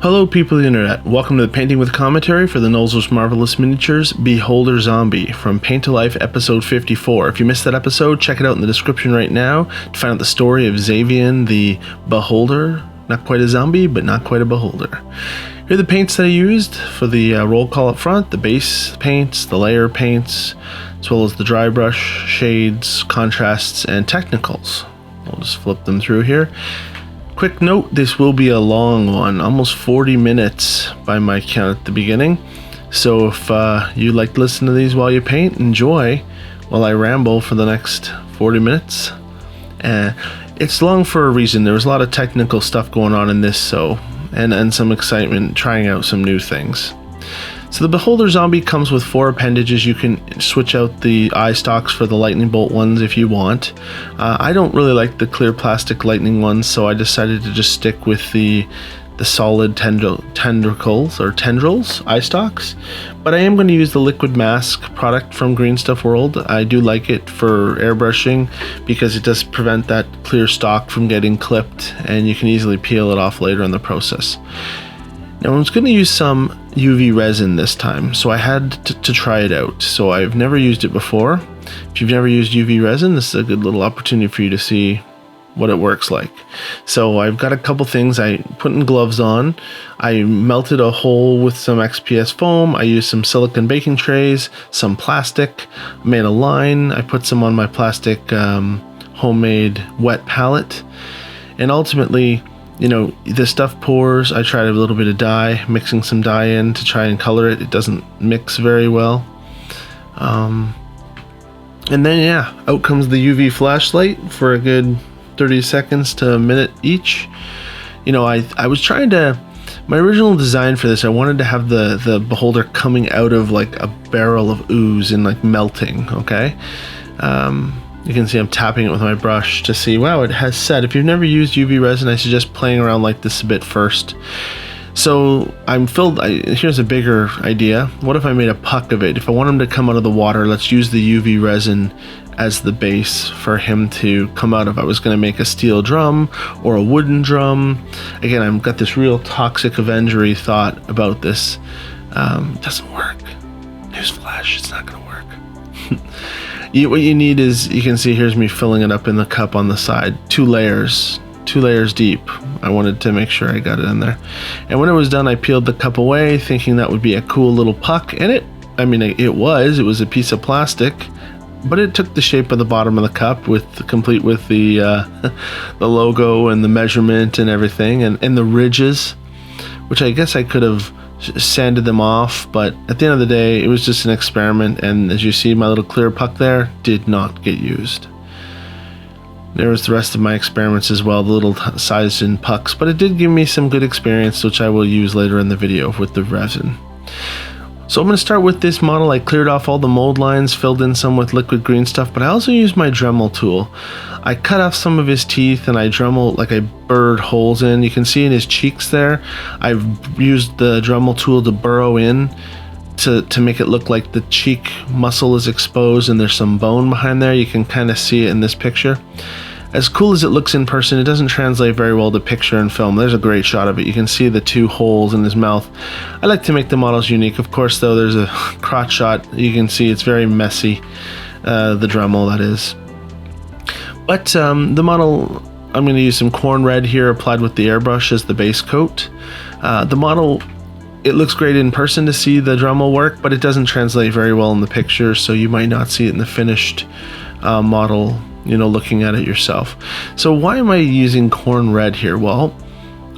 Hello people of the internet, welcome to the Painting with Commentary for the Nolzur's Marvelous Miniatures Beholder Zombie from Paint to Life episode 54. If you missed that episode, check it out in the description right now to find out the story of Xayvion the Beholder. Not quite a zombie, but not quite a beholder. Here are the paints that I used for the roll call up front, the base paints, the layer paints, as well as the dry brush, shades, contrasts, and technicals. I'll just flip them through here. Quick note, this will be a long one, almost 40 minutes by my count at the beginning. So if you like to listen to these while you paint, enjoy while I ramble for the next 40 minutes. It's long for a reason. There was a lot of technical stuff going on in this, and some excitement trying out some new things. So the Beholder Zombie comes with 4 appendages. You can switch out the eye stalks for the lightning bolt ones if you want. I don't really like the clear plastic lightning ones, so I decided to just stick with the solid tendrils eye stalks. But I am going to use the liquid mask product from Green Stuff World. I do like it for airbrushing because it does prevent that clear stock from getting clipped, and you can easily peel it off later in the process. Now I was going to use some UV resin this time, so I had to try it out. So I've never used it before. If you've never used UV resin, this is a good little opportunity for you to see what it works like. So I've got a couple things I put in gloves on. I melted a hole with some XPS foam. I used some silicone baking trays, some plastic, made a line. I put some on my plastic homemade wet palette, and ultimately, you know, the stuff pours. I tried a little bit of dye, mixing some dye in to try and color it. It doesn't mix very well. And then, yeah, out comes the UV flashlight for a good 30 seconds to a minute each. You know, I was trying to, my original design for this, I wanted to have the beholder coming out of like a barrel of ooze and like melting, okay? You can see I'm tapping it with my brush to see, wow, it has set. If you've never used UV resin, I suggest playing around like this a bit first. So here's a bigger idea. What if I made a puck of it? If I want him to come out of the water, let's use the UV resin as the base for him to come out of. I was going to make a steel drum or a wooden drum. Again, I've got this real toxic Avengery thought about this. It doesn't work. Newsflash, it's not going to work. What you need is, you can see here's me filling it up in the cup on the side, 2 layers deep. I wanted to make sure I got it in there. And when it was done, I peeled the cup away thinking that would be a cool little puck, and it was a piece of plastic, but it took the shape of the bottom of the cup complete with the the logo and the measurement and everything, and the ridges, which I guess I could have sanded them off, but at the end of the day, it was just an experiment, and as you see, my little clear puck there did not get used. There was the rest of my experiments as well, the little sized in pucks, but it did give me some good experience, which I will use later in the video with the resin. So I'm going to start with this model. I cleared off all the mold lines, filled in some with liquid green stuff, but I also used my Dremel tool. I cut off some of his teeth and I Dremel, like I burred holes in. You can see in his cheeks there, I've used the Dremel tool to burrow in to make it look like the cheek muscle is exposed and there's some bone behind there. You can kind of see it in this picture. As cool as it looks in person, it doesn't translate very well to picture and film. There's a great shot of it. You can see the 2 holes in his mouth. I like to make the models unique. Of course, though, there's a crotch shot. You can see it's very messy, the Dremel, that is. But the model, I'm going to use some corn red here applied with the airbrush as the base coat. The model, it looks great in person to see the Dremel work, but it doesn't translate very well in the picture, so you might not see it in the finished model, you know, looking at it yourself. So why am I using corn red here? Well,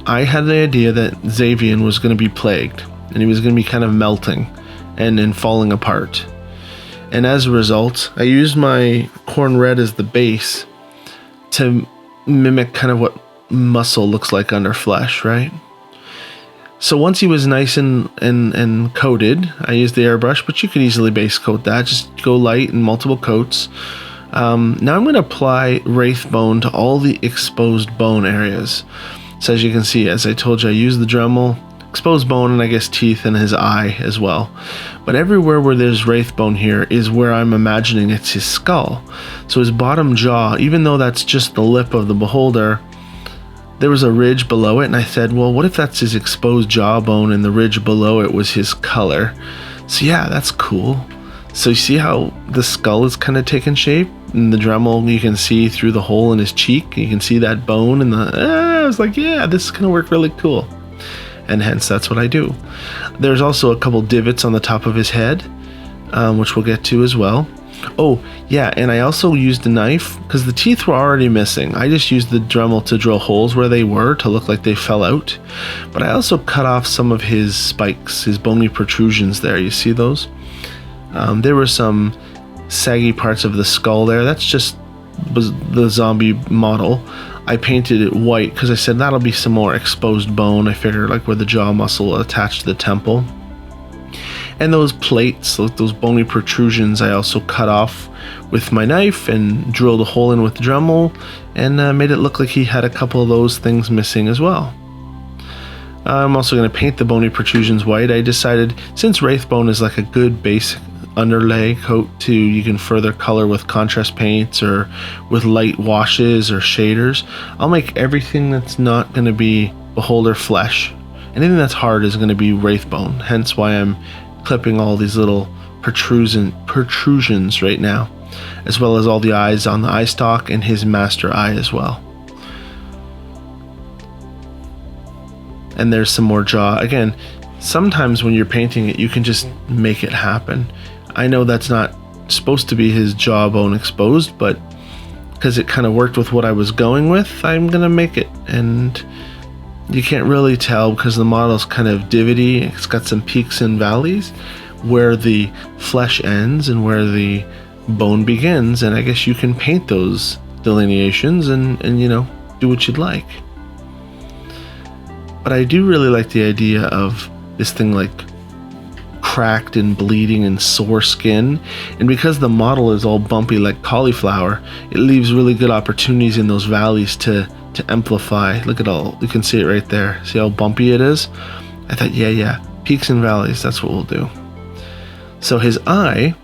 I had the idea that Xayvion was going to be plagued, and he was going to be kind of melting and falling apart. And as a result, I used my corn red as the base to mimic kind of what muscle looks like under flesh, right? So once he was nice and coated, I used the airbrush, but you could easily base coat that. Just go light in multiple coats. Now I'm going to apply Wraith Bone to all the exposed bone areas. So as you can see, as I told you, I used the Dremel, exposed bone, and I guess teeth in his eye as well. But everywhere where there's Wraith Bone here is where I'm imagining it's his skull. So his bottom jaw, even though that's just the lip of the beholder, there was a ridge below it, and I said, well, what if that's his exposed jawbone and the ridge below it was his color? So yeah, that's cool. So you see how the skull is kind of taking shape, and the Dremel, you can see through the hole in his cheek. You can see that bone, and I was like, yeah, this is gonna work really cool, and hence that's what I do. There's also a couple divots on the top of his head, which we'll get to as well. Oh yeah, and I also used a knife because the teeth were already missing. I just used the Dremel to drill holes where they were to look like they fell out. But I also cut off some of his spikes, his bony protrusions there. You see those? There were some saggy parts of the skull there. That's just the zombie model. I painted it white because I said that'll be some more exposed bone. I figured like where the jaw muscle attached to the temple. And those plates, those bony protrusions, I also cut off with my knife and drilled a hole in with the Dremel and made it look like he had a couple of those things missing as well. I'm also going to paint the bony protrusions white. I decided since Wraith Bone is like a good basic underlay coat too, you can further color with contrast paints or with light washes or shaders. I'll make everything that's not going to be Beholder flesh. Anything that's hard is going to be Wraith Bone, hence why I'm clipping all these little protrusions right now, as well as all the eyes on the eye stalk and his master eye as well. And there's some more jaw. Again, sometimes when you're painting it, you can just make it happen. I know that's not supposed to be his jawbone exposed, but because it kind of worked with what I was going with, I'm gonna make it. And you can't really tell because the model's kind of divoty. It's got some peaks and valleys where the flesh ends and where the bone begins, and I guess you can paint those delineations and you know, do what you'd like. But I do really like the idea of this thing like cracked and bleeding and sore skin, and because the model is all bumpy like cauliflower, it leaves really good opportunities in those valleys to amplify. Look at all, you can see it right there. See how bumpy it is? I thought, yeah, peaks and valleys, that's what we'll do. So his eye,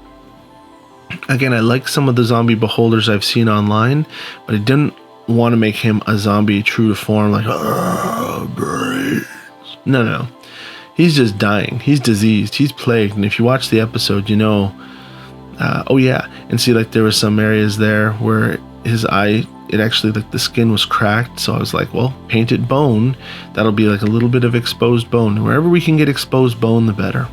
again, I like some of the zombie beholders I've seen online, but I didn't want to make him a zombie true to form, like, brains. No. He's just dying. He's diseased. He's plagued. And if you watch the episode, you know, oh yeah, and see like there were some areas there where his eye, it actually, like the skin was cracked. So I was like, well, painted bone, that'll be like a little bit of exposed bone. And wherever we can get exposed bone, the better.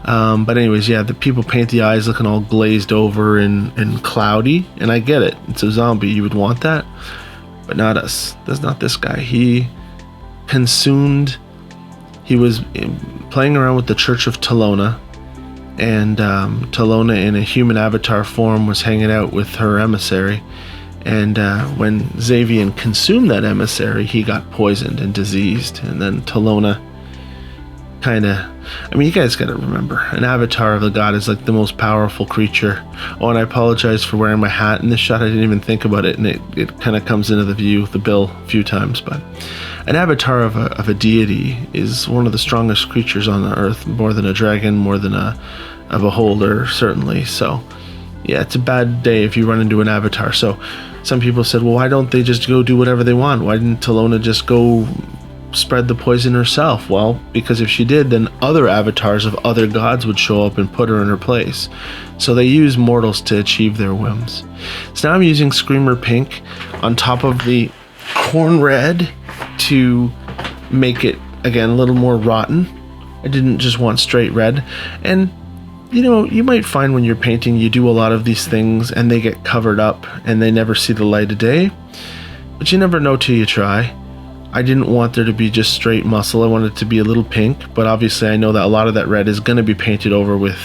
But anyways, yeah, the people paint the eyes looking all glazed over and cloudy, and I get it. It's a zombie. You would want that, but not us. That's not this guy. He consumed. He was playing around with the Church of Talona, and Talona in a human avatar form was hanging out with her emissary. And when Xayvion consumed that emissary, he got poisoned and diseased. And then Talona kind of, I mean, you guys got to remember, an avatar of the god is like the most powerful creature. Oh, and I apologize for wearing my hat in this shot. I didn't even think about it, and it kind of comes into the bill a few times. But an avatar of a deity is one of the strongest creatures on the earth, more than a dragon, more than a beholder, certainly. So yeah, it's a bad day if you run into an avatar. So some people said, well, why don't they just go do whatever they want? Why didn't Talona just go spread the poison herself? Well, because if she did, then other avatars of other gods would show up and put her in her place. So they use mortals to achieve their whims. So now I'm using Screamer Pink on top of the Corn Red to make it, again, a little more rotten. I didn't just want straight red. And you know, you might find when you're painting, you do a lot of these things and they get covered up and they never see the light of day. But you never know till you try. I didn't want there to be just straight muscle. I wanted it to be a little pink, but obviously I know that a lot of that red is going to be painted over with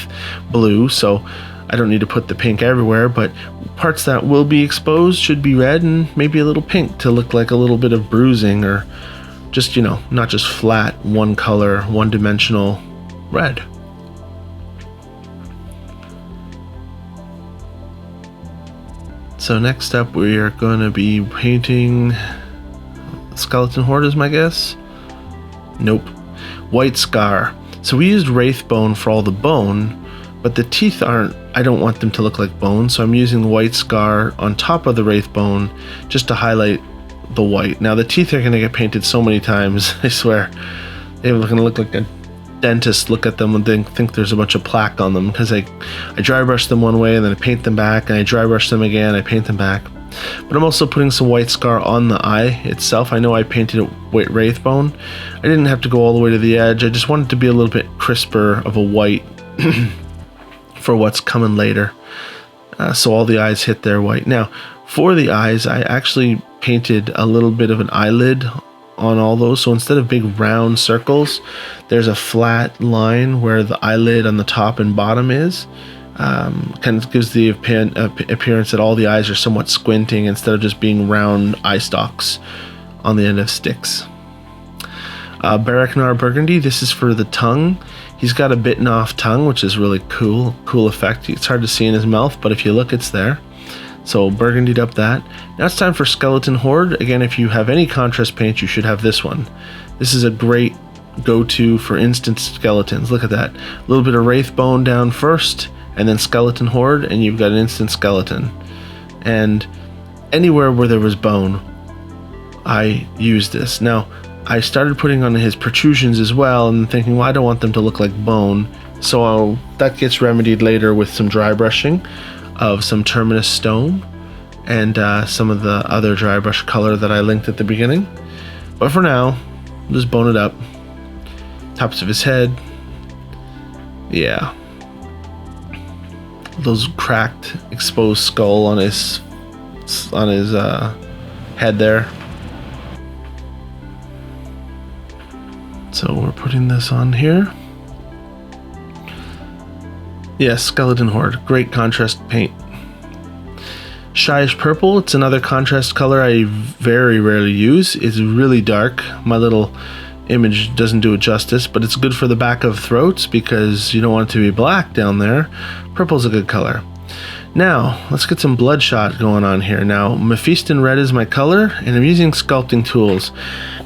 blue, so I don't need to put the pink everywhere, but parts that will be exposed should be red and maybe a little pink to look like a little bit of bruising, or just, you know, not just flat, one color, one-dimensional red. So next up we are going to be painting Skeleton Horde is my guess. Nope. White Scar. So we used Wraith Bone for all the bone, but the teeth aren't, I don't want them to look like bone, so I'm using White Scar on top of the Wraith Bone just to highlight the white. Now the teeth are going to get painted so many times, I swear. They're going to look like a dentist look at them and think there's a bunch of plaque on them, because I dry brush them one way and then I paint them back, and I dry brush them again, I paint them back. But I'm also putting some white scar on the eye itself. I know I painted it with Wraith Bone. I didn't have to go all the way to the edge. I just wanted to be a little bit crisper of a white for what's coming later. So all the eyes hit their white. Now, for the eyes, I actually painted a little bit of an eyelid on all those. So instead of big round circles, there's a flat line where the eyelid on the top and bottom is. Kind of gives the appearance that all the eyes are somewhat squinting instead of just being round eye stalks on the end of sticks. Baraknar Burgundy, this is for the tongue. He's got a bitten off tongue, which is really cool effect. It's hard to see in his mouth, but if you look, it's there. So burgundied up that. Now it's time for Skeleton Horde. Again, if you have any contrast paint, you should have this one. This is a great go-to for instant skeletons. Look at that. A little bit of Wraith Bone down first, and then Skeleton Horde, and you've got an instant skeleton. And anywhere where there was bone, I used this. Now, I started putting on his protrusions as well, and thinking, well, I don't want them to look like bone. So that gets remedied later with some dry brushing of some Terminus stone and some of the other dry brush color that I linked at the beginning. But for now, just bone it up. Tops of his head. Yeah. Those cracked, exposed skull on his head there. So we're putting this on here. Yes, Skeleton Horde, great contrast paint. Shyish Purple, it's another contrast color I very rarely use. It's really dark. My little image doesn't do it justice, but it's good for the back of throats because you don't want it to be black down there. Purple's a good color. Now, let's get some bloodshot going on here. Now, Mephiston Red is my color, and I'm using sculpting tools.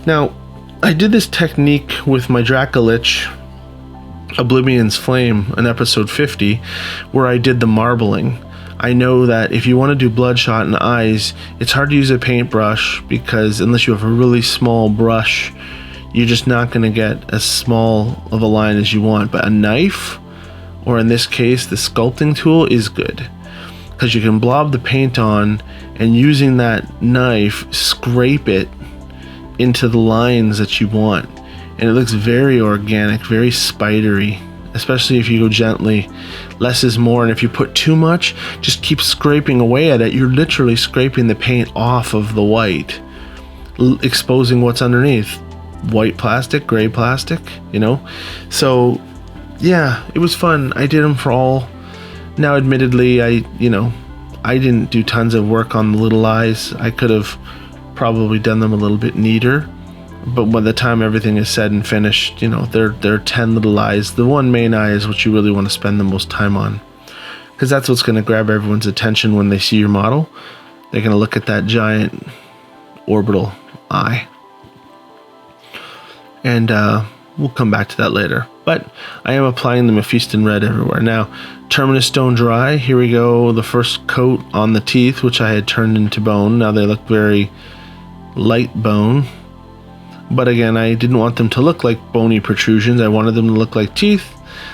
Now, I did this technique with my Dracolich Oblivion's Flame in episode 50, where I did the marbling. I know that if you want to do bloodshot in eyes, it's hard to use a paintbrush because unless you have a really small brush, you're just not going to get as small of a line as you want. But a knife, or in this case, the sculpting tool, is good because you can blob the paint on and using that knife, scrape it into the lines that you want. And it looks very organic, very spidery, especially if you go gently. Less is more, and if you put too much, just keep scraping away at it. You're literally scraping the paint off of the white, exposing what's underneath. White plastic, gray plastic, you know? So, yeah, it was fun. I did them for all. Now, admittedly, I didn't do tons of work on the little eyes. I could have probably done them a little bit neater. But by the time everything is said and finished, you know, there are 10 little eyes. The one main eye is what you really want to spend the most time on, because that's what's going to grab everyone's attention when they see your model. They're going to look at that giant orbital eye. And we'll come back to that later. But I am applying the Mephiston Red everywhere. Now, Terminus Stone Dry. Here we go. The first coat on the teeth, which I had turned into bone. Now they look very light bone. But again, I didn't want them to look like bony protrusions. I wanted them to look like teeth.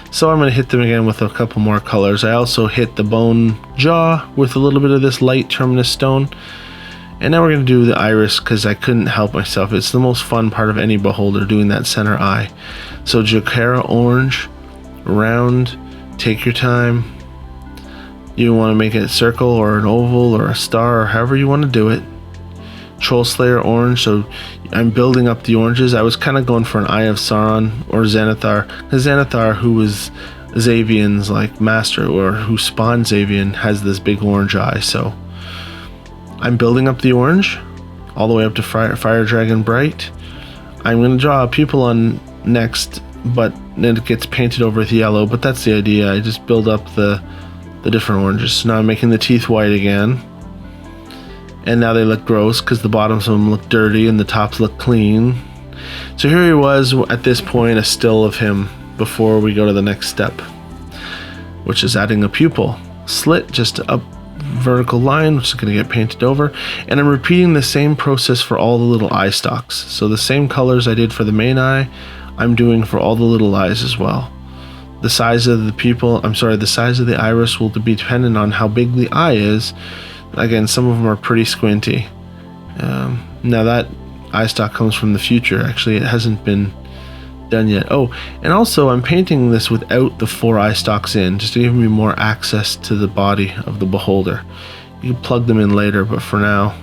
So I'm going to hit them again with a couple more colors. I also hit the bone jaw with a little bit of this light Terminus Stone. And now we're going to do the iris because I couldn't help myself. It's the most fun part of any beholder, doing that center eye. So Jokera Orange, round, take your time. You want to make it a circle or an oval or a star or however you want to do it. Troll Slayer Orange, so I'm building up the oranges. I was kind of going for an Eye of Sauron or Xanathar, because Xanathar, who was Xayvion's like master, or who spawned Xayvion, has this big orange eye. So I'm building up the orange all the way up to Fire Dragon Bright. I'm going to draw a pupil on next, but then it gets painted over with yellow, but that's the idea. I just build up the different oranges. So now I'm making the teeth white again. And now they look gross because the bottoms of them look dirty and the tops look clean. So here he was at this point, a still of him before we go to the next step, which is adding a pupil. Slit just up vertical line, which is going to get painted over. And I'm repeating the same process for all the little eye stalks. So the same colors I did for the main eye, I'm doing for all the little eyes as well. The size of the the size of the iris will be dependent on how big the eye is. Again, some of them are pretty squinty. Now that eye stalk comes from the future. Actually, it hasn't been done yet. Oh, and also I'm painting this without the 4 eye stalks in, just to give me more access to the body of the beholder. You can plug them in later, but for now,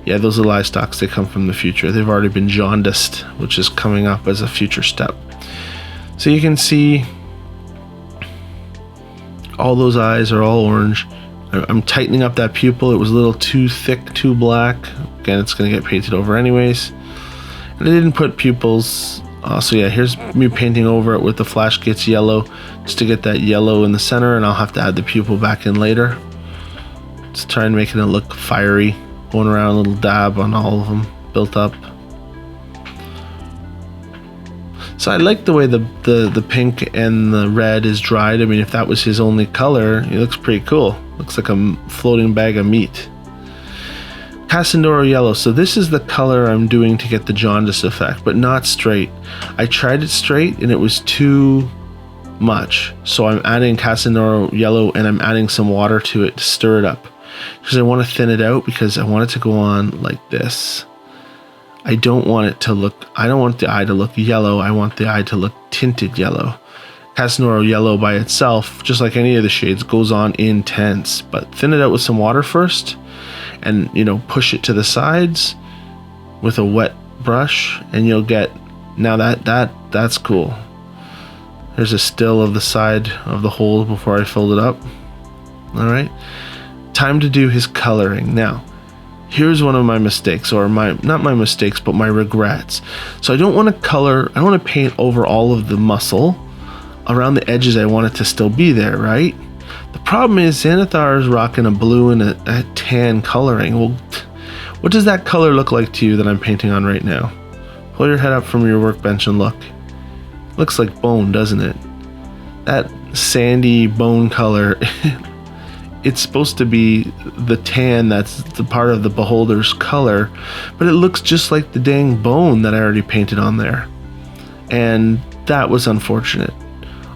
yeah, those little eye stalks, they come from the future. They've already been jaundiced, which is coming up as a future step. So you can see all those eyes are all orange. I'm tightening up that pupil. It was a little too thick, too black. Again, it's going to get painted over anyways. And I didn't put pupils. So yeah, here's me painting over it with the Flash Gets yellow, just to get that yellow in the center, and I'll have to add the pupil back in later. Just try and making it look fiery, going around a little dab on all of them, built up. So I like the way the pink and the red is dried. I mean, if that was his only color, it looks pretty cool. Looks like a floating bag of meat. Casandoro yellow. So this is the color I'm doing to get the jaundice effect, but not straight. I tried it straight and it was too much. So I'm adding Casandoro yellow and I'm adding some water to it to stir it up. Because I want to thin it out, because I want it to go on like this. I don't want the eye to look yellow. I want the eye to look tinted yellow. Casandoro yellow by itself, just like any of the shades, goes on intense, but thin it out with some water first, and push it to the sides with a wet brush, and you'll get, now that's cool. There's a still of the side of the hole before I filled it up. All right, time to do his coloring now. Here's one of my mistakes, or not my mistakes, but my regrets. So I don't want to paint over all of the muscle. Around the edges, I want it to still be there, right? The problem is Xanathar is rocking a blue and a tan coloring. Well, what does that color look like to you that I'm painting on right now? Pull your head up from your workbench and look. Looks like bone, doesn't it? That sandy bone color. It's supposed to be the tan that's the part of the beholder's color, but it looks just like the dang bone that I already painted on there. And that was unfortunate.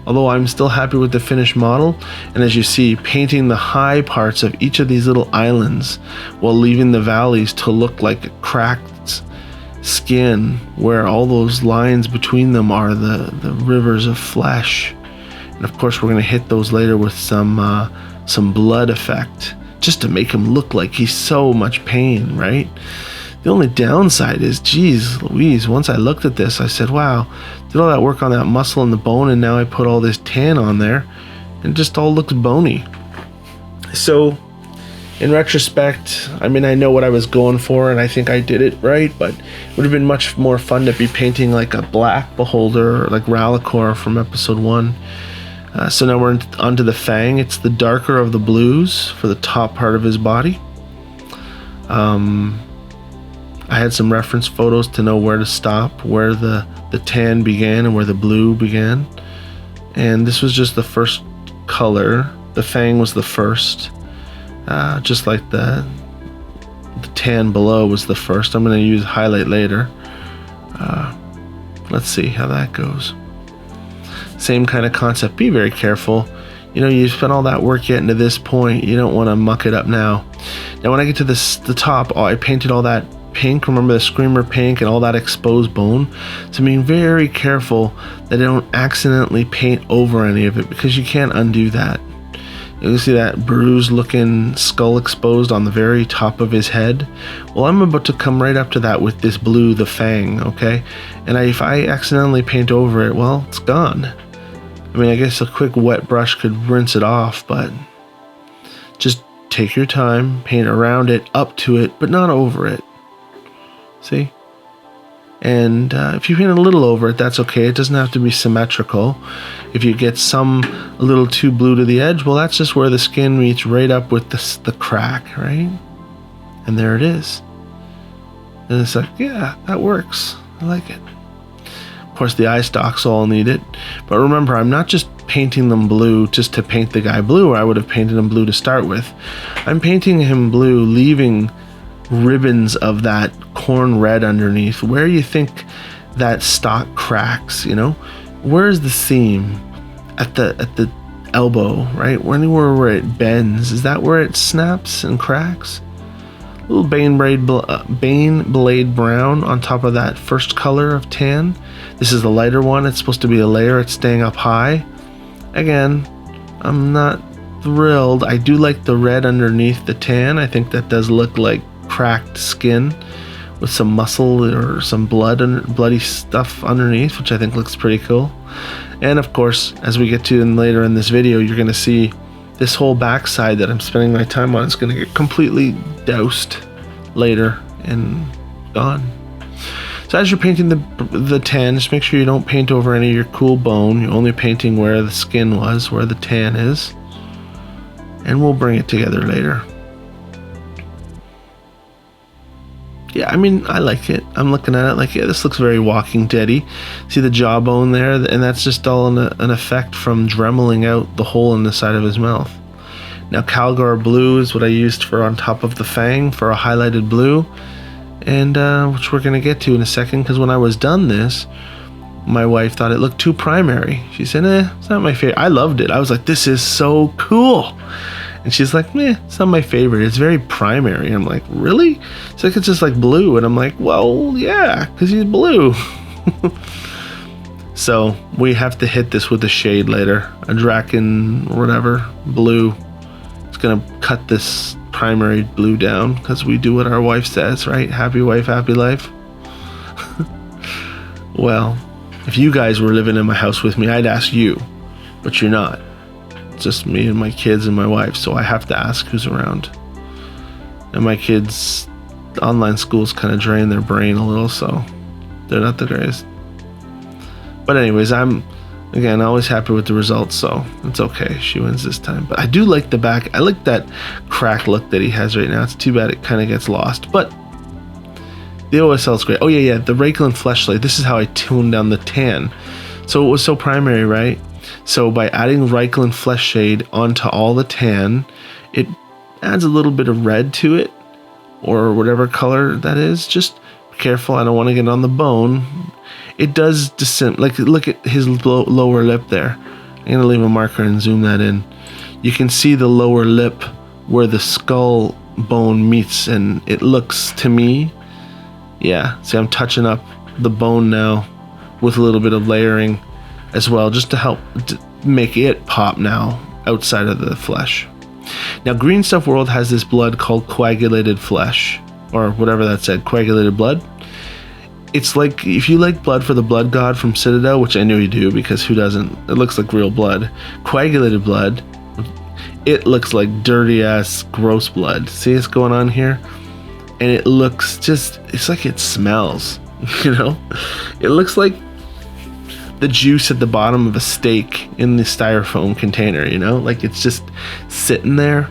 Although I'm still happy with the finished model, and as you see, painting the high parts of each of these little islands while leaving the valleys to look like a cracked skin, where all those lines between them are the rivers of flesh. And of course we're going to hit those later with some blood effect, just to make him look like he's so much pain, right? The only downside is, geez Louise, once I looked at this, I said, wow, did all that work on that muscle and the bone, and now I put all this tan on there, and it just all looks bony. So, in retrospect, I mean, I know what I was going for, and I think I did it right, but it would have been much more fun to be painting like a black beholder, or like Rallicor from episode 1. So now we're onto the Fang. It's the darker of the blues for the top part of his body. I had some reference photos to know where to stop, where the tan began and where the blue began. And this was just the first color. The Fang was the first. Just like the tan below was the first. I'm going to use highlight later. Let's see how that goes. Same kind of concept. Be very careful. You spent all that work getting to this point. You don't want to muck it up now. Now when I get to the top, I painted all that pink. Remember the screamer pink and all that exposed bone? So being very careful that I don't accidentally paint over any of it, because you can't undo that. You can see that bruised looking skull exposed on the very top of his head. Well, I'm about to come right up to that with this blue, the Fang, okay? And if I accidentally paint over it, well, it's gone. I mean, I guess a quick wet brush could rinse it off, but just take your time, paint around it, up to it, but not over it. See? And if you paint a little over it, that's okay. It doesn't have to be symmetrical. If you get a little too blue to the edge, well, that's just where the skin meets right up with the crack, right? And there it is. And it's like, yeah, that works. I like it. Of course, the eye stalks all need it. But remember, I'm not just painting them blue just to paint the guy blue, or I would have painted him blue to start with. I'm painting him blue, leaving ribbons of that corn red underneath. Where you think that stock cracks, you know? Where's the seam? At the elbow, right? Anywhere where it bends, is that where it snaps and cracks? A little Bane Blade brown on top of that first color of tan. This is the lighter one. It's supposed to be a layer. It's staying up high. Again, I'm not thrilled. I do like the red underneath the tan. I think that does look like cracked skin with some muscle or some bloody stuff underneath, which I think looks pretty cool. And of course, as we get to later in this video, you're going to see this whole backside that I'm spending my time on is going to get completely doused later and gone. So as you're painting the tan, just make sure you don't paint over any of your cool bone. You're only painting where the skin was, where the tan is. And we'll bring it together later. Yeah, I mean, I like it. I'm looking at it like, yeah, this looks very Walking Dead-y. See the jawbone there? And that's just all an effect from dremeling out the hole in the side of his mouth. Now, Calgar blue is what I used for on top of the Fang for a highlighted blue. And which we're going to get to in a second, because when I was done this, my wife thought it looked too primary. She said, it's not my favorite. I loved it. I was like, this is so cool. And she's like, it's not my favorite. It's very primary. And I'm like, really? It's like, it's just like blue. And I'm like, well, yeah, because he's blue. So we have to hit this with a shade later. A Draken, whatever, blue. It's going to cut this primary blue down, because we do what our wife says, right? Happy wife, happy life. Well, if you guys were living in my house with me, I'd ask you, but you're not. It's just me and my kids and my wife, so I have to ask who's around. And my kids' online schools kind of drain their brain a little, so they're not the greatest. But anyways, I'm, again, always happy with the results, so it's okay. She wins this time. But I do like the back. I like that crack look that he has right now. It's too bad it kind of gets lost, but the OSL is great. Oh yeah, the Reichland Fleshlight. This is how I tuned down the tan. So it was so primary, right? So by adding Reichland Flesh Shade onto all the tan, it adds a little bit of red to it, or whatever color that is. Just be careful, I don't want to get on the bone. It does descend, like look at his lower lip there. I'm going to leave a marker and zoom that in. You can see the lower lip where the skull bone meets, and it looks to me, yeah, see I'm touching up the bone now with a little bit of layering as well, just to help make it pop now outside of the flesh. Now, Green Stuff World has this blood called coagulated flesh, or whatever that said, coagulated blood. It's like, if you like blood for the blood god from Citadel, which I know you do, because who doesn't? It looks like real blood. Coagulated blood, it looks like dirty ass gross blood. See what's going on here? And it looks just, it's like it smells, you know? It looks like the juice at the bottom of a steak in the styrofoam container, you know? Like it's just sitting there.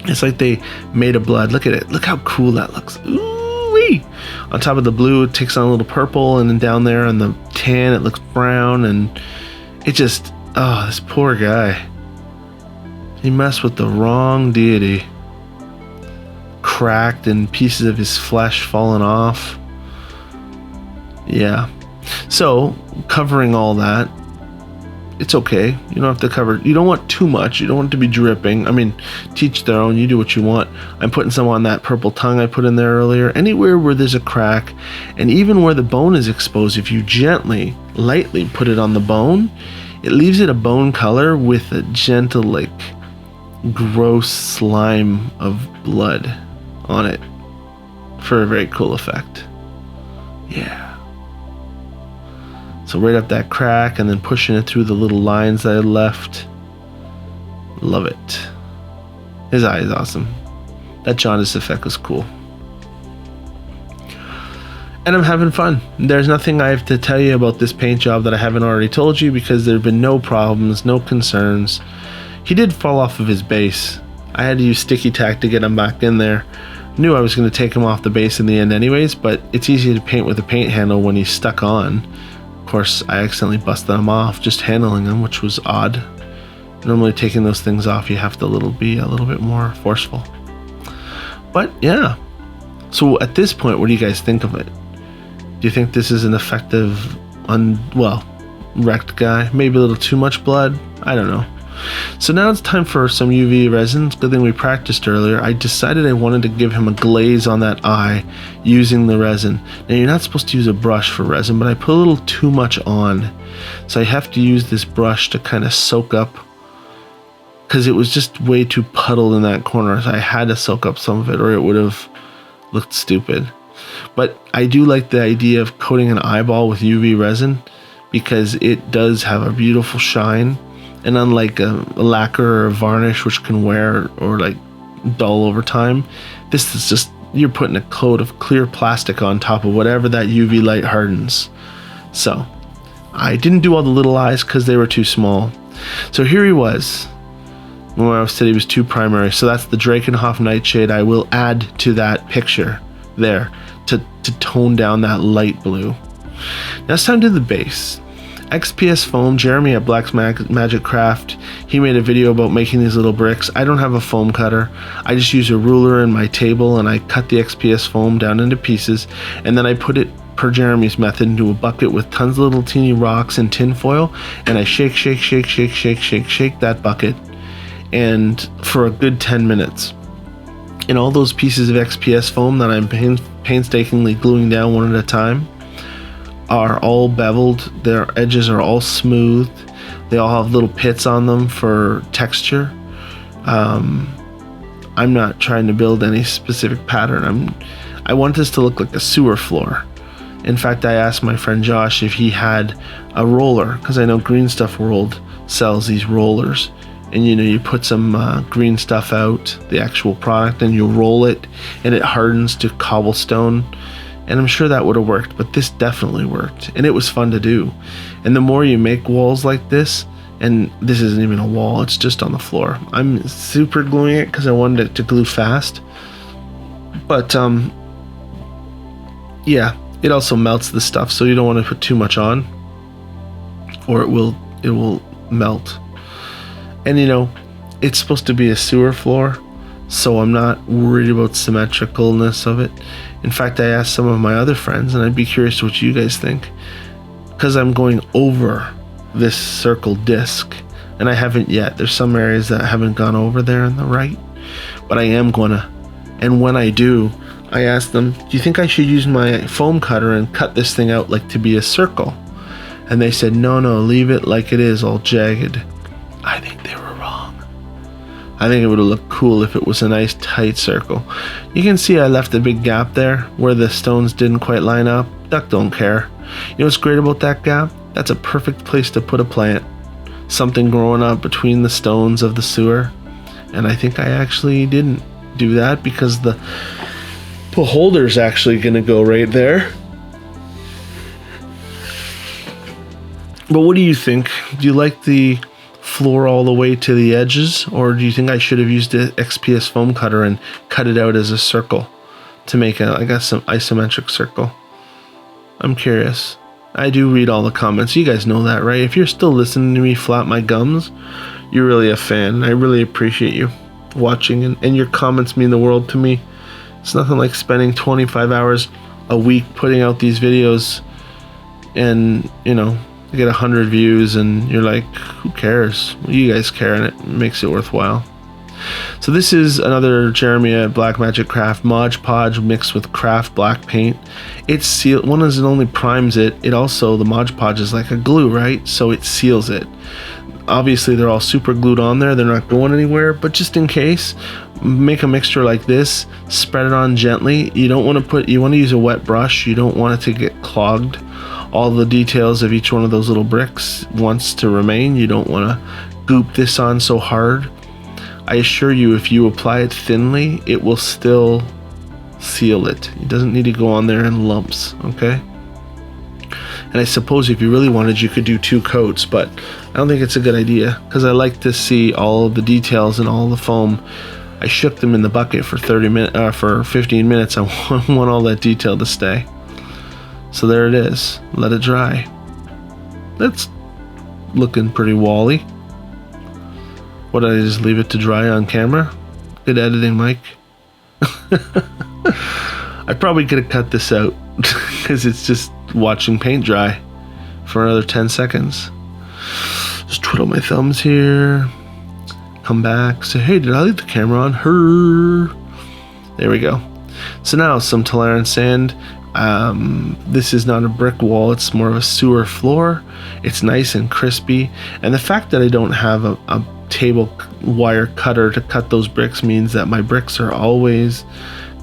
It's like they made a blood. Look at it. Look how cool that looks. Ooh-wee. On top of the blue, it takes on a little purple, and then down there on the tan, it looks brown, and it just, oh, this poor guy. He messed with the wrong deity. Cracked and pieces of his flesh falling off. Yeah. So, covering all that, it's okay. You don't have to cover, you don't want too much. You don't want it to be dripping. I mean, teach their own. You do what you want. I'm putting some on that purple tongue I put in there earlier. Anywhere where there's a crack, and even where the bone is exposed, if you gently, lightly put it on the bone, it leaves it a bone color with a gentle, like, gross slime of blood on it for a very cool effect. Yeah. So right up that crack, and then pushing it through the little lines that I left. Love it. His eye is awesome. That jaundice effect was cool. And I'm having fun. There's nothing I have to tell you about this paint job that I haven't already told you, because there have been no problems, no concerns. He did fall off of his base. I had to use sticky tack to get him back in there. Knew I was going to take him off the base in the end anyways, but it's easy to paint with a paint handle when he's stuck on. course, I accidentally busted them off just handling them, which was odd. Normally taking those things off, you have to be a little bit more forceful. But yeah. So at this point, what do you guys think of it? Do you think this is an effective, wrecked guy? Maybe a little too much blood? I don't know. So now it's time for some UV resin. Good thing we practiced earlier. I decided I wanted to give him a glaze on that eye using the resin. Now you're not supposed to use a brush for resin, but I put a little too much on. So I have to use this brush to kind of soak up, because it was just way too puddled in that corner. So I had to soak up some of it or it would have looked stupid. But I do like the idea of coating an eyeball with UV resin, because it does have a beautiful shine. And unlike a lacquer or a varnish, which can wear or like dull over time, this is just, you're putting a coat of clear plastic on top of whatever that UV light hardens. So I didn't do all the little eyes because they were too small. So here he was. When I said he was too primary. So that's the Drakenhof Nightshade. I will add to that picture there to tone down that light blue. Now it's time to the base. XPS Foam, Jeremy at Black's Magic Craft, he made a video about making these little bricks. I don't have a foam cutter. I just use a ruler in my table and I cut the XPS foam down into pieces, and then I put it, per Jeremy's method, into a bucket with tons of little teeny rocks and tin foil, and I shake that bucket, and for a good 10 minutes. And all those pieces of XPS foam that I'm painstakingly gluing down one at a time are all beveled. Their edges are all smooth. They all have little pits on them for texture. I'm not trying to build any specific pattern. I want this to look like a sewer floor. In fact, I asked my friend Josh if he had a roller, because I know Green Stuff World sells these rollers. And you put some green stuff out, the actual product, and you roll it and it hardens to cobblestone. And I'm sure that would have worked, but this definitely worked. And it was fun to do. And the more you make walls like this, and this isn't even a wall, it's just on the floor. I'm super gluing it because I wanted it to glue fast. But yeah, it also melts the stuff, so you don't want to put too much on, or it will melt. And it's supposed to be a sewer floor, so I'm not worried about symmetricalness of it. In fact, I asked some of my other friends, and I'd be curious what you guys think, because I'm going over this circle disc, and I haven't yet. There's some areas that I haven't gone over there on the right, but I am gonna. And when I do, I asked them, do you think I should use my foam cutter and cut this thing out like to be a circle? And they said, no, leave it like it is, all jagged. I think they were wrong. I think it would have looked cool if it was a nice tight circle. You can see I left a big gap there where the stones didn't quite line up. Duck don't care. You know what's great about that gap? That's a perfect place to put a plant. Something growing up between the stones of the sewer. And I think I actually didn't do that because the beholder's actually going to go right there. But what do you think? Do you like the floor all the way to the edges, or do you think I should have used the XPS foam cutter and cut it out as a circle to make I guess some isometric circle? I'm curious. I do read all the comments. You guys know that, right? If you're still listening to me flap my gums, you're really a fan. I really appreciate you watching, and your comments mean the world to me. It's nothing like spending 25 hours a week putting out these videos, and you get 100 views and you're like, who cares? Well, you guys care, and it makes it worthwhile. So this is another Jeremy at Black Magic Craft Mod Podge mixed with craft black paint. It's sealed. One is it only primes it. It also, the Mod Podge is like a glue, right? So it seals it. Obviously they're all super glued on there. They're not going anywhere, but just in case, make a mixture like this, spread it on gently. You want to use a wet brush. You don't want it to get clogged. All the details of each one of those little bricks wants to remain. You don't want to goop this on so hard. I assure you, if you apply it thinly, it will still seal it. It doesn't need to go on there in lumps, okay? And I suppose if you really wanted, you could do 2 coats, but I don't think it's a good idea because I like to see all of the details and all the foam. I shook them in the bucket for 15 minutes. I want all that detail to stay. So there it is. Let it dry. That's looking pretty wally. What, did I just leave it to dry on camera? Good editing, Mike. I probably could have cut this out because it's just watching paint dry for another 10 seconds. Just twiddle my thumbs here. Come back. Say, hey, did I leave the camera on? There we go. So now some Talona sand. This is not a brick wall, it's more of a sewer floor. It's nice and crispy, and the fact that I don't have a table wire cutter to cut those bricks means that my bricks are always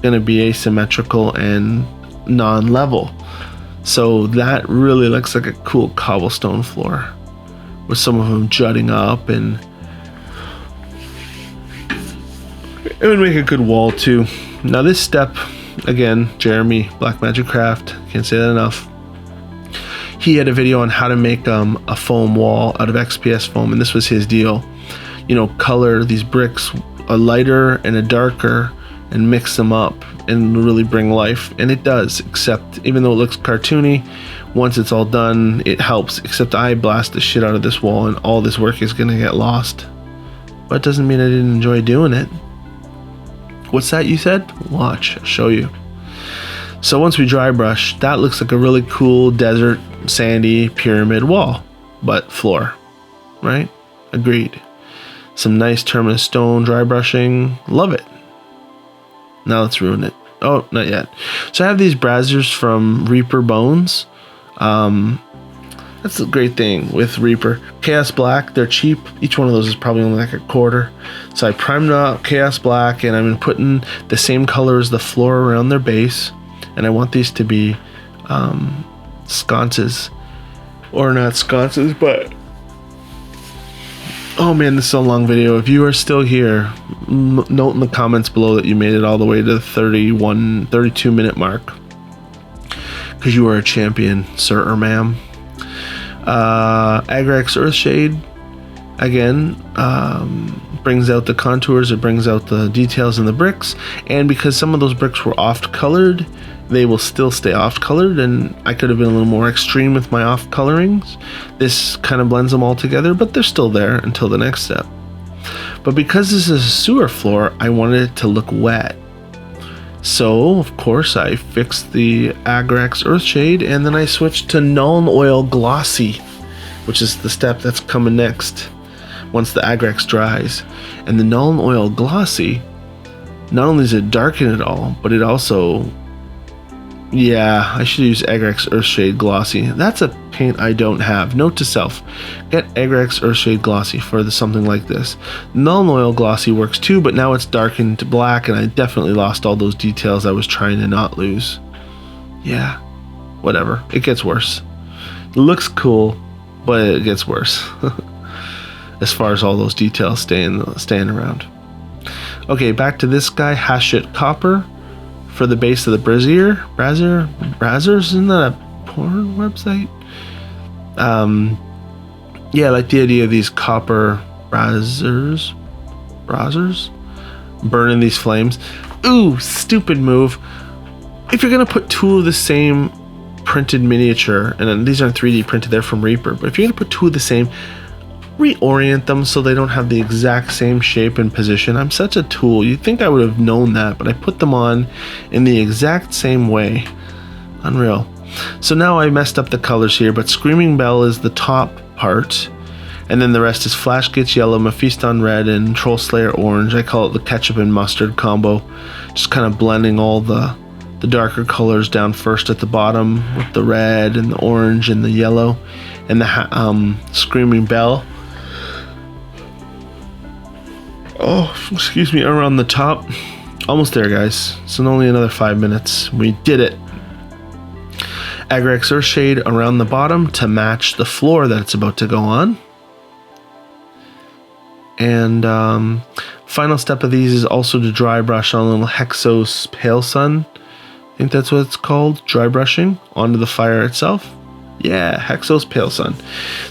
going to be asymmetrical and non-level. So that really looks like a cool cobblestone floor with some of them jutting up, and it would make a good wall too. Now this step, again, Jeremy, Black Magic Craft, can't say that enough. He had a video on how to make a foam wall out of XPS foam, and this was his deal. You know, color these bricks a lighter and a darker and mix them up and really bring life. And it does, except even though it looks cartoony, once it's all done, it helps. Except I blast the shit out of this wall and all this work is gonna get lost. But it doesn't mean I didn't enjoy doing it. What's that you said? Watch, I'll show you. So once we dry brush, that looks like a really cool desert, sandy pyramid wall, but floor, right? Agreed. Some nice terminus stone dry brushing. Love it. Now let's ruin it. Oh, not yet. So I have these braziers from Reaper Bones. That's a great thing with Reaper. Chaos Black, they're cheap. Each one of those is probably only like a quarter. So I primed out Chaos Black, and I'm putting the same color as the floor around their base. And I want these to be sconces. Or not sconces, but... Oh man, this is a long video. If you are still here, note in the comments below that you made it all the way to the 32 minute mark. Because you are a champion, sir or ma'am. Agrax Earthshade, again, brings out the contours, it brings out the details in the bricks, and because some of those bricks were off-colored, they will still stay off-colored, and I could have been a little more extreme with my off-colorings. This kind of blends them all together, but they're still there until the next step. But because this is a sewer floor, I wanted it to look wet. So, of course, I fixed the Agrax Earthshade, and then I switched to Nuln Oil Glossy, which is the step that's coming next once the Agrax dries. And the Nuln Oil Glossy, not only does it darken it all, but it also... Yeah, I should use Agrax Earthshade Glossy. That's a paint I don't have. Note to self, get Agrax Earthshade Glossy for something like this. Nuln Oil Glossy works too, but now it's darkened to black, and I definitely lost all those details I was trying to not lose. Yeah, whatever. It gets worse. It looks cool, but it gets worse. As far as all those details staying around. Okay, back to this guy, Hashit Copper. For the base of the brazier, isn't that a porn website? Yeah, I like the idea of these copper braziers, burning these flames. Ooh, stupid move. If you're gonna put two of the same printed miniature, and these aren't 3D printed, they're from Reaper, but if you're gonna put two of the same, reorient them so they don't have the exact same shape and position. I'm such a tool. You'd think I would have known that, but I put them on in the exact same way. Unreal. So now I messed up the colors here, but Screaming Bell is the top part, and then the rest is Flash Gets Yellow, Mephiston Red, and Troll Slayer Orange. I call it the ketchup and mustard combo. Just kind of blending all the darker colors down first at the bottom with the red and the orange and the yellow, and the Screaming Bell. Oh, excuse me, around the top. Almost there, guys. So only another 5 minutes. We did it. Agrax Earthshade around the bottom to match the floor that it's about to go on. And final step of these is also to dry brush on a little Hexos Pale Sun. I think that's what it's called. Dry brushing onto the fire itself. Yeah, Hexos Pale Sun.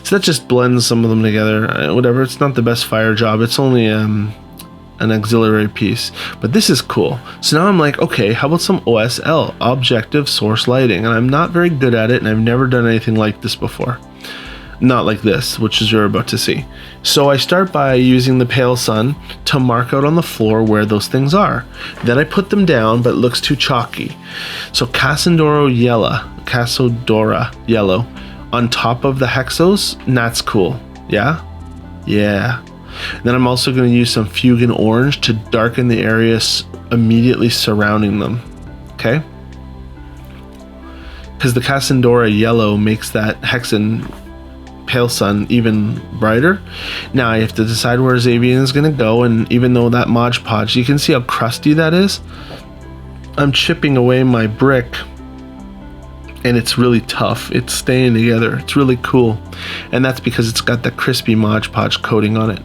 So that just blends some of them together. Whatever, it's not the best fire job. It's only an auxiliary piece. But this is cool. So now I'm like, okay, how about some OSL, Objective Source Lighting? And I'm not very good at it, and I've never done anything like this before. Not like this, which is you're about to see. So I start by using the pale sun to mark out on the floor where those things are. Then I put them down, but it looks too chalky. So Cassandora yellow on top of the hexos, and that's cool. Yeah? Yeah. Then I'm also going to use some Fugan orange to darken the areas immediately surrounding them. Okay? Because the Cassandora yellow makes that hexen pale sun even brighter. Now I have to decide where Xayvion is going to go, and even though that Mod Podge, you can see how crusty that is. I'm chipping away my brick, and it's really tough. It's staying together. It's really cool, and that's because it's got that crispy Mod Podge coating on it.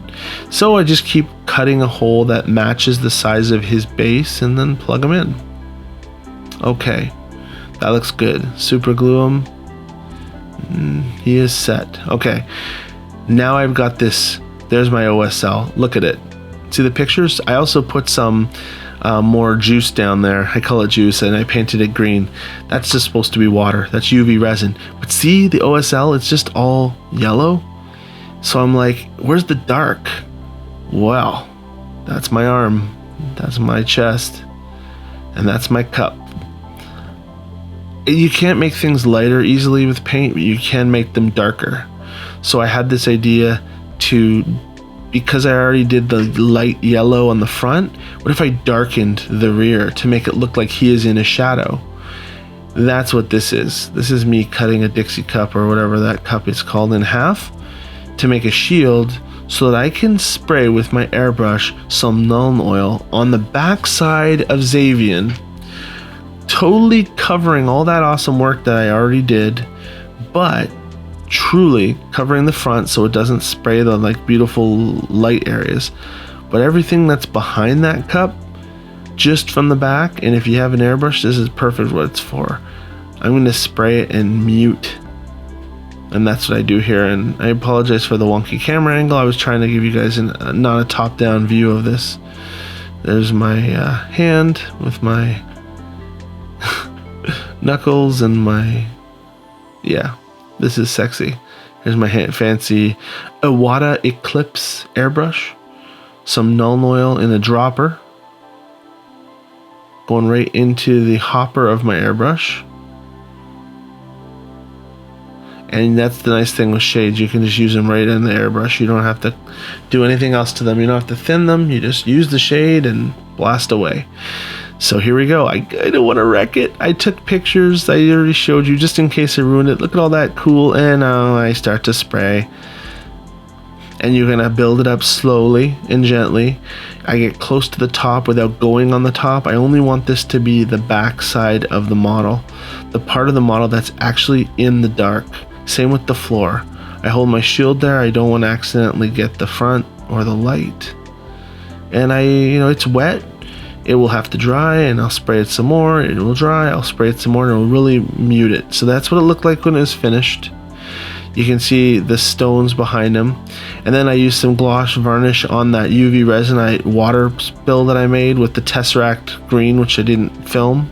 So I just keep cutting a hole that matches the size of his base, and then plug him in. Okay, that looks good. Super glue him. He is set. Okay, now I've got this. There's my OSL. Look at it. See the pictures? I also put some more juice down there. I call it juice, and I painted it green. That's just supposed to be water. That's UV resin. But see the OSL? It's just all yellow. So I'm like, where's the dark? Well, that's my arm. That's my chest. And that's my cup. You can't make things lighter easily with paint, but you can make them darker. So I had this idea to, because I already did the light yellow on the front, what if I darkened the rear to make it look like he is in a shadow? That's what this is. This is me cutting a Dixie cup, or whatever that cup is called, in half to make a shield so that I can spray with my airbrush some Nuln oil on the backside of Xayvion, totally covering all that awesome work that I already did, but truly covering the front so it doesn't spray the like beautiful light areas. But everything that's behind that cup, just from the back, and if you have an airbrush, this is perfect what it's for. I'm going to spray it and mute, and that's what I do here. And I apologize for the wonky camera angle. I was trying to give you guys not a top-down view of this. There's my hand with my knuckles and my, yeah, this is sexy. Here's my fancy Iwata Eclipse airbrush, some Nuln oil in a dropper, going right into the hopper of my airbrush. And that's the nice thing with shades, you can just use them right in the airbrush. You don't have to do anything else to them. You don't have to thin them. You just use the shade and blast away. So here we go. I don't want to wreck it. I took pictures. I already showed you just in case I ruined it. Look at all that cool. And now I start to spray. And you're going to build it up slowly and gently. I get close to the top without going on the top. I only want this to be the back side of the model. The part of the model that's actually in the dark. Same with the floor. I hold my shield there. I don't want to accidentally get the front or the light. And it's wet. It will have to dry, and I'll spray it some more. It will dry, I'll spray it some more, and it will really mute it. So that's what it looked like when it was finished. You can see the stones behind him. And then I used some gloss varnish on that UV resin water spill that I made with the Tesseract green, which I didn't film.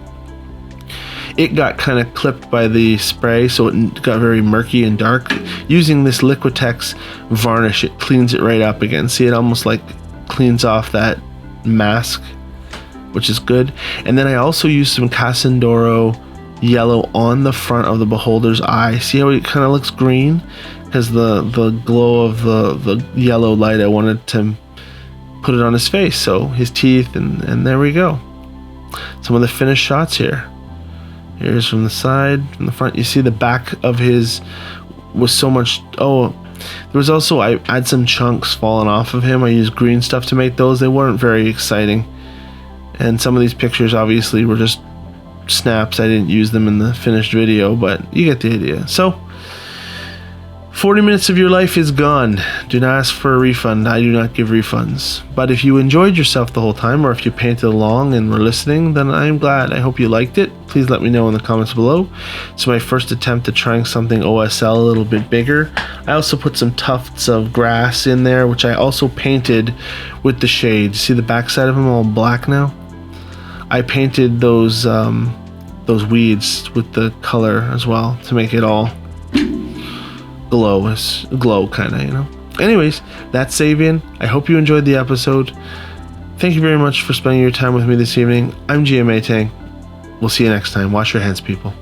It got kind of clipped by the spray, so it got very murky and dark. Using this Liquitex varnish, it cleans it right up again. See, it almost like cleans off that mask, which is good. And then I also used some Cassandora yellow on the front of the beholder's eye. See how it kind of looks green? Because the glow of the yellow light, I wanted to put it on his face, so his teeth, and there we go. Some of the finished shots here. Here's from the side, from the front. You see the back of his was so much. Oh, there was also, I had some chunks falling off of him. I used green stuff to make those. They weren't very exciting. And some of these pictures obviously were just snaps. I didn't use them in the finished video, but you get the idea. So 40 minutes of your life is gone. Do not ask for a refund. I do not give refunds. But if you enjoyed yourself the whole time, or if you painted along and were listening, then I'm glad. I hope you liked it. Please let me know in the comments below. It's my first attempt at trying something OSL a little bit bigger. I also put some tufts of grass in there, which I also painted with the shades. See the backside of them all black now? I painted those weeds with the color as well to make it all glow kind of, you know. Anyways, that's Xayvion. I hope you enjoyed the episode. Thank you very much for spending your time with me this evening. I'm GMA Tang. We'll see you next time. Wash your hands, people.